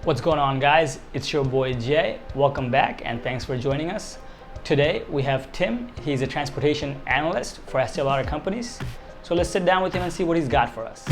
What's going on, guys? It's your boy Jay. Welcome back and thanks for joining us. Today we have Tim. He's a transportation analyst for Estee Lauder Companies. So let's sit down with him and see what he's got for us.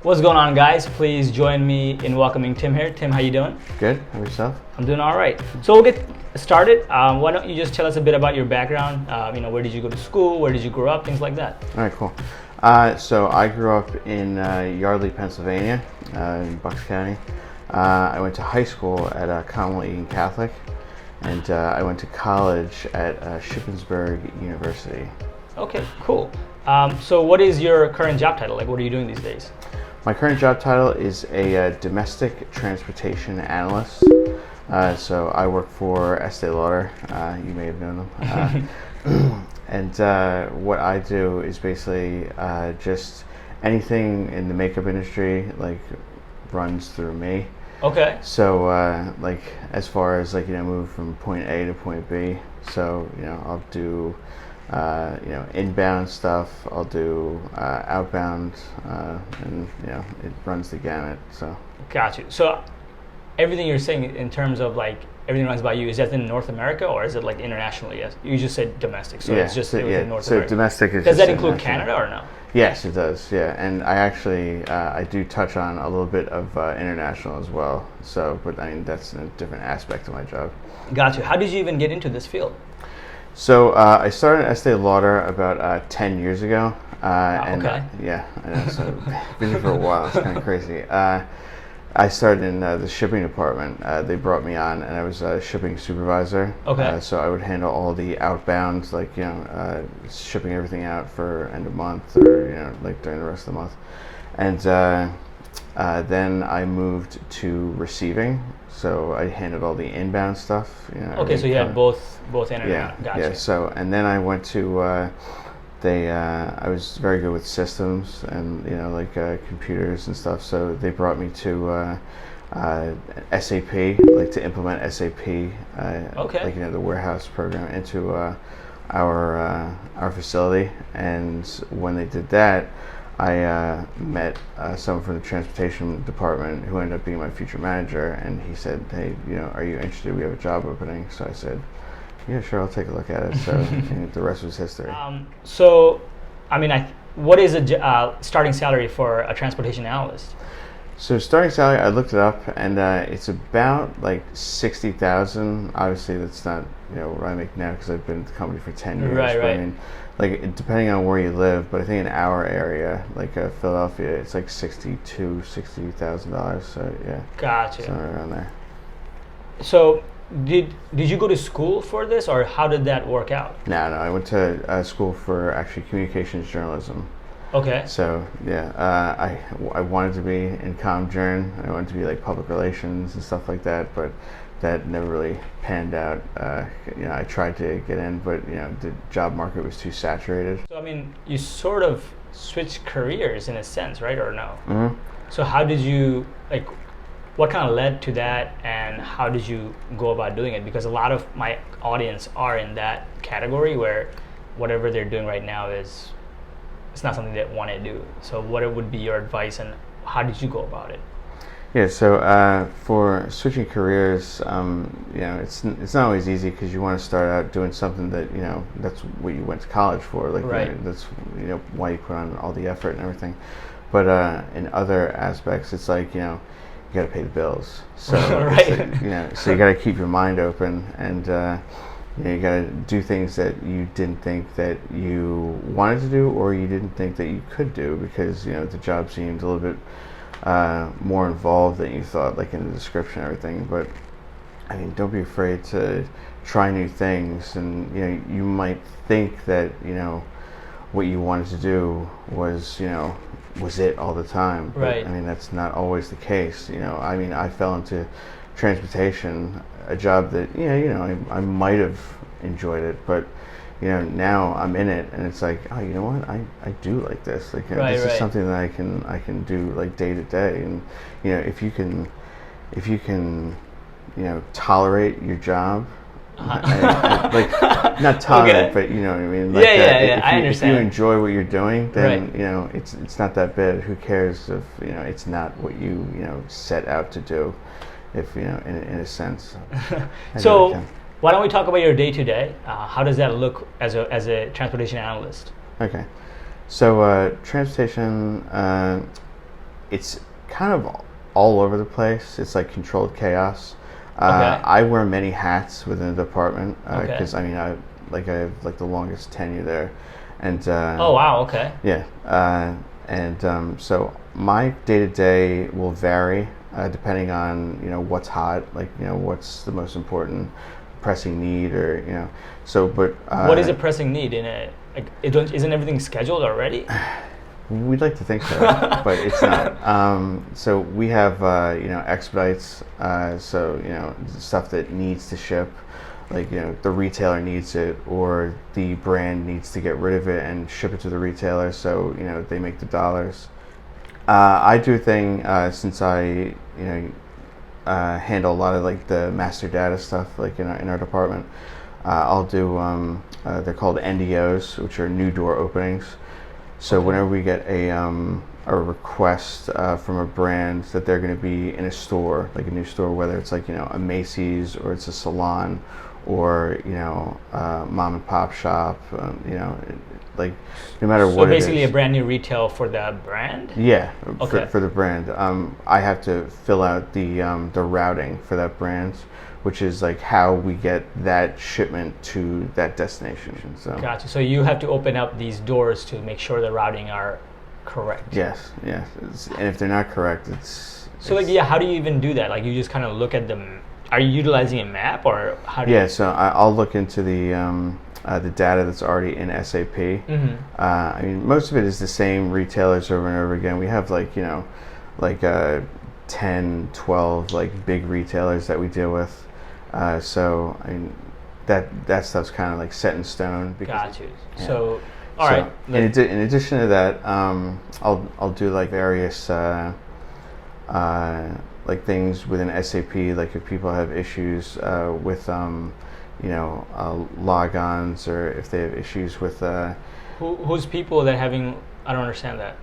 What's going on, guys? Please join me in welcoming Tim here. Tim, how you doing? Good. How about yourself? I'm doing all right. So we'll get started. Why don't you just tell us a bit about your background? Where did you go to school? Where did you grow up? Things like that. All right, cool. So I grew up in Yardley, Pennsylvania, in Bucks County. I went to high school at Commonwealth Eaton Catholic, and I went to college at Shippensburg University. Okay, cool. So what is your current job title? Like, what are you doing these days? My current job title is a domestic transportation analyst. So I work for Estee Lauder. You may have known them. And what I do is basically just anything in the makeup industry runs through me. Okay. So as far as move from point A to point B. So I'll do inbound stuff. I'll do outbound, and it runs the gamut. So. Got you. So everything you're saying in terms of everything runs by you, is that in North America or is it internationally? Yes. You just said domestic, so it's just in North America. So domestic is. Does that include Canada or no? Yes, it does. Yeah, and I actually I do touch on a little bit of international as well. So, but I mean that's a different aspect of my job. Got you. How did you even get into this field? So I started at Estee Lauder about 10 years ago. Okay. Yeah, I know, so been here for a while. It's kind of crazy. I started in the shipping department. They brought me on, and I was a shipping supervisor. Okay. So I would handle all the outbounds, shipping everything out for end of month or during the rest of the month. And then I moved to receiving. So I handled all the inbound stuff. Okay, so you had both in and out. Gotcha. Yeah. So and then I went to I was very good with systems and computers and stuff. So they brought me to SAP, to implement SAP. Okay. The warehouse program into our facility. And when they did that, I met someone from the transportation department who ended up being my future manager, and he said, "Hey, are you interested? We have a job opening." So I said, "Yeah, sure, I'll take a look at it." So and the rest was history. What is a starting salary for a transportation analyst? So starting salary, I looked it up, and it's about 60,000. Obviously, that's not what I make now because I've been at the company for 10 years. Right. But I mean, depending on where you live, but I think in our area, Philadelphia, it's $60,000. So yeah. Gotcha. Somewhere around there. So did you go to school for this, or how did that work out? No, I went to school for actually communications journalism. Okay. So yeah, I wanted to be in comm journ. I wanted to be public relations and stuff like that, but that never really panned out. I tried to get in, but the job market was too saturated. So you sort of switched careers in a sense, right, or no? Mm-hmm. So how did you what kind of led to that, and how did you go about doing it? Because a lot of my audience are in that category where whatever they're doing right now it's not something they want to do. So what would be your advice, and how did you go about it? Yeah, so for switching careers, it's not always easy because you want to start out doing something that that's what you went to college for. Right. That's why you put on all the effort and everything. But in other aspects, it's you got to pay the bills. So right. So you got to keep your mind open, and you got to do things that you didn't think that you wanted to do, or you didn't think that you could do, because the job seemed a little bit more involved than you thought, in the description and everything. But don't be afraid to try new things, and you might think that what you wanted to do was it all the time. But, right. That's not always the case. I fell into transportation, a job that I might have enjoyed it, but now I'm in it, and it's oh, you know what, I do like this. This is something that I can do day to day, and if you can tolerate your job. Uh-huh. Like not tolerate, Okay. but you know what I mean. Yeah, yeah, yeah. If I if you understand. enjoy what you're doing, then Right. it's not that bad. Who cares if it's not what you set out to do? If in a sense, I really So, can. why don't we talk about your day to day? How does that look as a transportation analyst? Okay, so transportation, it's kind of all over the place. It's like controlled chaos. Okay. I wear many hats within the department Okay. because I have like the longest tenure there, and Oh wow. Okay. yeah, and so my day to day will vary depending on what's hot, like what's the most important pressing need, or so. But What is a pressing need in a like? Isn't everything scheduled already? we'd like to think so, but it's not. So we have expedites, so stuff that needs to ship, like the retailer needs it or the brand needs to get rid of it and ship it to the retailer, so they make the dollars. I do a thing since I handle a lot of like the master data stuff, like in our department. I'll do they're called NDOs, which are new door openings. So Okay. whenever we get a request from a brand that they're going to be in a store, like a new store, whether it's like a Macy's or it's a salon or mom and pop shop, like no matter So what it basically, a is. brand new retail for the brand. Yeah, Okay. for the brand, I have to fill out the routing for that brand, which is like how we get that shipment to that destination. So Gotcha. So you have to open up these doors to make sure the routing are correct. yes, and if they're not correct, So like, yeah, how do you even do that? Like, you just kind of look at them. Are you utilizing a map, or how do yeah. you? So I'll look into the data that's already in SAP. Mm-hmm. I mean, most of it is the same retailers over and over again. We have like 10, 12 like big retailers that we deal with. So I mean, that stuff's kind of like set in stone. Got you. Yeah. So, all So right. in addition to that, I'll do like various like things within SAP. Like if people have issues with logons, or if they have issues with Who's people that having? I don't understand that.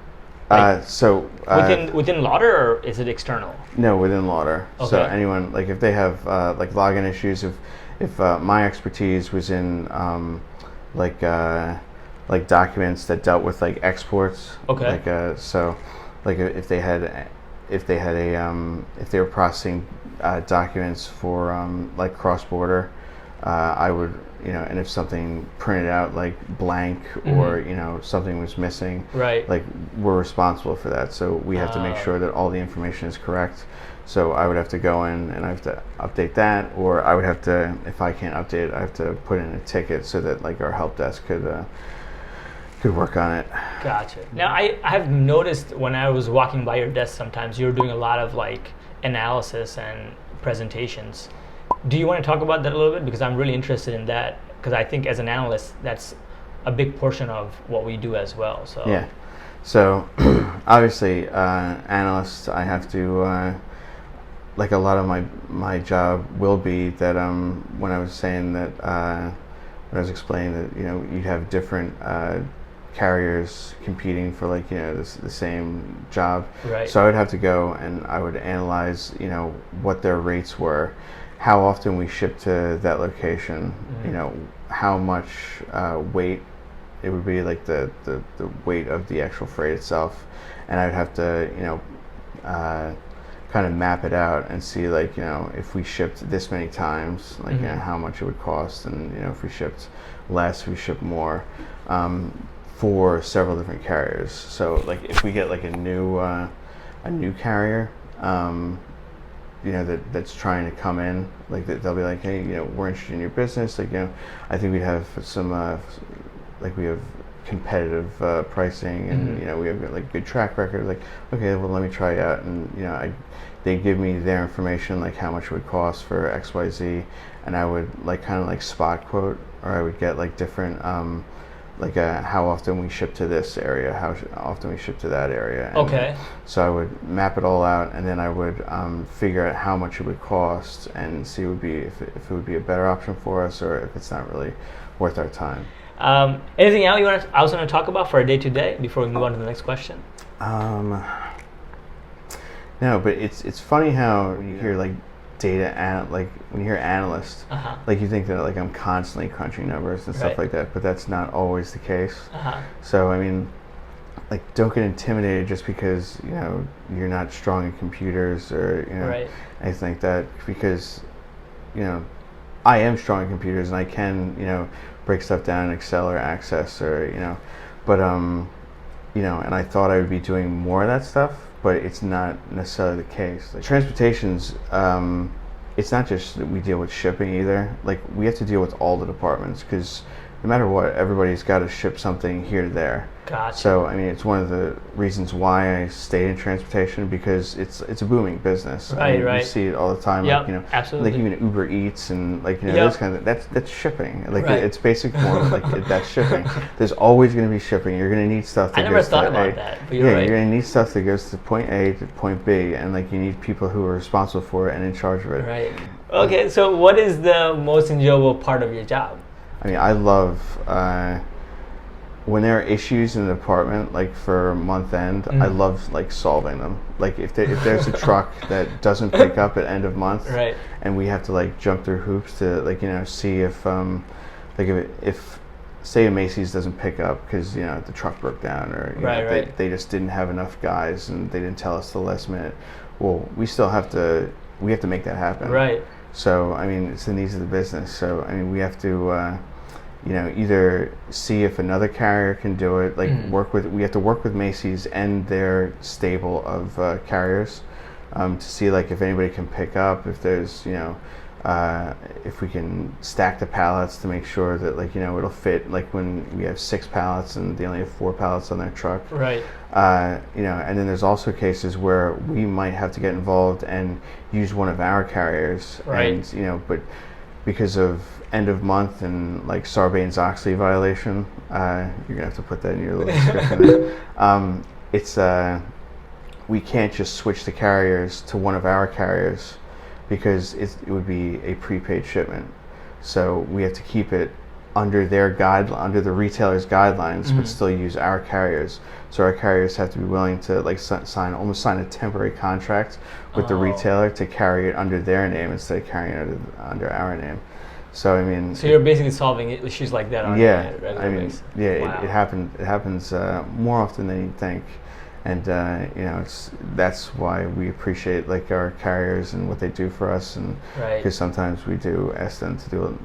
Like within Lauder, or is it external? no, within Lauder. So Okay. anyone, like if they have like login issues, if my expertise was in like like documents that dealt with like exports. Okay. Like so, like if they were processing documents for like cross border, I would and if something printed out like blank, or something was missing, Right. like we're responsible for that. So we have to make sure that all the information is correct. So I would have to go in and I have to update that, or I would have to, if I can't update it, I have to put in a ticket so that like our help desk could work on it. Gotcha. Now, I have noticed when I was walking by your desk, sometimes you're doing a lot of like analysis and presentations. Do you want to talk about that a little bit? Because I'm really interested in that, because I think as an analyst, that's a big portion of what we do as well. So Yeah. So obviously, analysts, I have to, like a lot of my job will be that when I was saying that, when I was explaining that, you have different carriers competing for like the same job. Right. So I would have to go and I would analyze what their rates were, how often we ship to that location, how much weight it would be, like the weight of the actual freight itself, and I'd have to kind of map it out and see like if we shipped this many times, like how much it would cost, and if we shipped less, if we shipped more, for several different carriers. So like if we get like a new carrier, that's trying to come in, like they'll be like, hey, we're interested in your business, like I think we have some like we have competitive pricing, and we have like good track record, like okay, well let me try it out, and they give me their information, like how much it would cost for XYZ, and I would like kind of like spot quote, or I would get like different how often we ship to this area, often we ship to that area. And Okay. so I would map it all out, and then I would figure out how much it would cost, and see if it would be a better option for us, or if it's not really worth our time. Anything else I was going to talk about for a day to day before we move on to the next question? No, but it's funny how you hear like like when you hear analyst, like you think that like I'm constantly crunching numbers and stuff like that, but that's not always the case. So I mean, like don't get intimidated just because you're not strong in computers or anything like that, because I am strong in computers and I can break stuff down in Excel or Access or but and I thought I would be doing more of that stuff, but it's not necessarily the case. Like transportation's, it's not just that we deal with shipping either. Like we have to deal with all the departments, because no matter what, everybody's got to ship something here to there. Gotcha. So I mean, it's one of the reasons why I stayed in transportation, because it's a booming business. Right, right. You see it all the time. Yep, like absolutely. like even Uber Eats and those kind of that's shipping. Like it's basic form. Like that's shipping. There's always going to be shipping. You're going to need stuff. I never thought about that. But you're right. You're going to need stuff that goes to point A to point B, and like you need people who are responsible for it and in charge of it. Right. Okay. So what is the most enjoyable part of your job? I mean, I love when there are issues in the department, like for month end. I love like solving them. Like if there's a truck that doesn't pick up at end of month, and we have to like jump through hoops to see if if say a Macy's doesn't pick up because the truck broke down, or they just didn't have enough guys and they didn't tell us the last minute. Well, we have to make that happen. Right. So I mean, it's the needs of the business. So I mean, we have to either see if another carrier can do it, like we have to work with Macy's and their stable of carriers to see like if anybody can pick up, if there's if we can stack the pallets to make sure that it'll fit, like when we have 6 pallets and they only have 4 pallets on their truck. Right. And then there's also cases where we might have to get involved and use one of our carriers. Right. And but because of end of month and like Sarbanes-Oxley violation, you're gonna have to put that in your little description. It's we can't just switch the carriers to one of our carriers, because it would be a prepaid shipment. So we have to keep it under the retailer's guidelines, but still use our carriers. So our carriers have to be willing to like sign a temporary contract with the retailer to carry it under their name instead of carrying it under our name. So I mean, so you're basically solving issues like that on a regular basis. Wow. It happens more often than you'd think, and that's why we appreciate like our carriers and what they do for us, and because sometimes we do ask them to do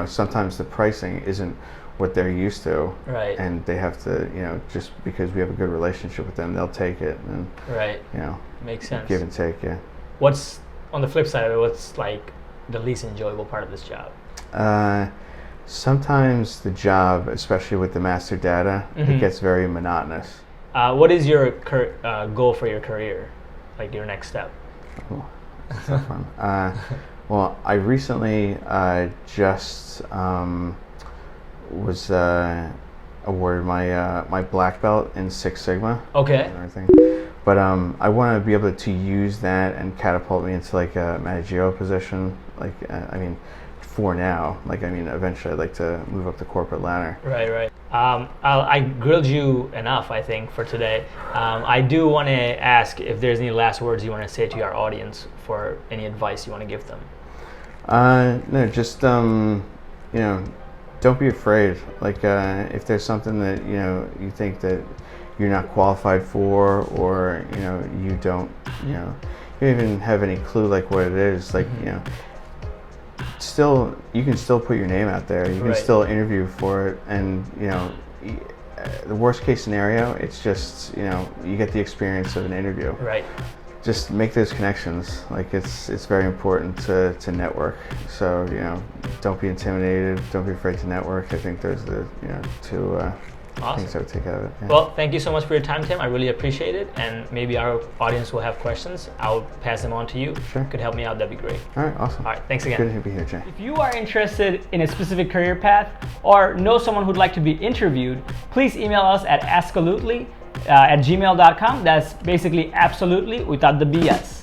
sometimes the pricing isn't what they're used to, and they have to just because we have a good relationship with them, they'll take it, and makes sense. Give and take. What's on the flip side of it? What's like the least enjoyable part of this job? Sometimes the job, especially with the master data, it gets very monotonous. What is your goal for your career, like your next step? Oh, that's a tough one. Well, I recently just was awarded my black belt in Six Sigma. Okay. And everything. But I want to be able to use that and catapult me into like a managerial position. Like for now, eventually I'd like to move up the corporate ladder. Right. I grilled you enough, I think, for today. I do want to ask if there's any last words you want to say to our audience, for any advice you want to give them. No, just don't be afraid. Like if there's something that you think that you're not qualified for, or you don't you even have any clue like what it is, like you can still put your name out there. You can still interview for it, and the worst case scenario, it's just you get the experience of an interview. Right. Just make those connections. Like it's very important to network. So don't be intimidated. Don't be afraid to network. I think those are the Awesome. things I would take out of it. Yeah. Well, thank you so much for your time, Tim. I really appreciate it. And maybe our audience will have questions. I'll pass them on to you. Sure. Could help me out, that'd be great. All right, awesome. All right, thanks again. Good to be here, Jay. If you are interested in a specific career path or know someone who'd like to be interviewed, please email us at askalutely@gmail.com. That's basically absolutely without the BS.